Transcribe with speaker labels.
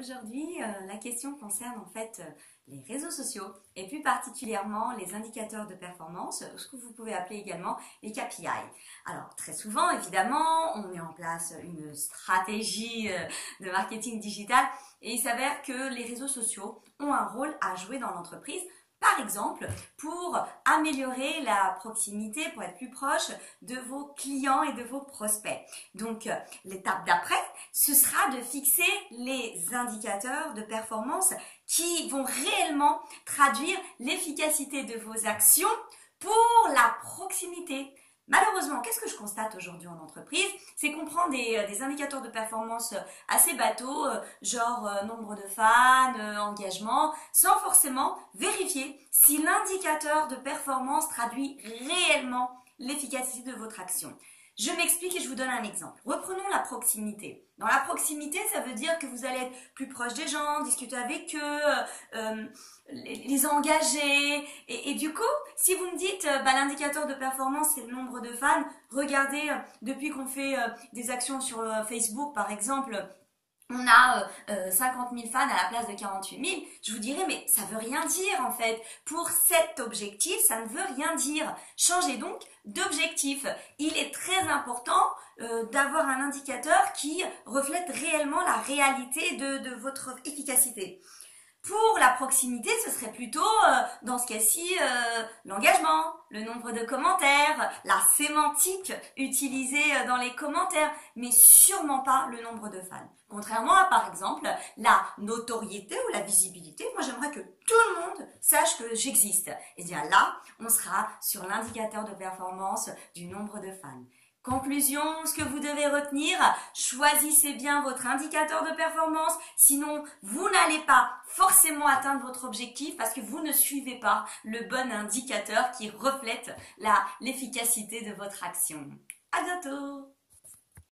Speaker 1: Aujourd'hui, la question concerne en fait les réseaux sociaux et plus particulièrement les indicateurs de performance, ce que vous pouvez appeler également les KPI. Alors très souvent, évidemment, on met en place une stratégie de marketing digital et il s'avère que les réseaux sociaux ont un rôle à jouer dans l'entreprise. Par exemple, pour améliorer la proximité, pour être plus proche de vos clients et de vos prospects. Donc, l'étape d'après, ce sera de fixer les indicateurs de performance qui vont réellement traduire l'efficacité de vos actions pour la proximité. Malheureusement, qu'est-ce que je constate aujourd'hui en entreprise? C'est qu'on prend des indicateurs de performance assez bateaux, genre nombre de fans, engagement, sans forcément vérifier si l'indicateur de performance traduit réellement l'efficacité de votre action. Je m'explique et je vous donne un exemple. Reprenons la proximité. Dans la proximité, ça veut dire que vous allez être plus proche des gens, discuter avec eux, les engager. Et du coup, si vous me dites l'indicateur de performance, c'est le nombre de fans, regardez, depuis qu'on fait des actions sur Facebook, par exemple, on a 50 000 fans à la place de 48 000, je vous dirais, mais ça veut rien dire en fait. Pour cet objectif, ça ne veut rien dire. Changez donc d'objectif. Il est très important d'avoir un indicateur qui reflète réellement la réalité de votre efficacité. Pour la proximité, ce serait plutôt, dans ce cas-ci, l'engagement, le nombre de commentaires, la sémantique utilisée dans les commentaires, mais sûrement pas le nombre de fans. Contrairement à, par exemple, la notoriété ou la visibilité, moi j'aimerais que tout le monde sache que j'existe. Et bien là, on sera sur l'indicateur de performance du nombre de fans. Conclusion, ce que vous devez retenir, choisissez bien votre indicateur de performance, sinon vous n'allez pas forcément atteindre votre objectif parce que vous ne suivez pas le bon indicateur qui reflète l'efficacité de votre action. À bientôt!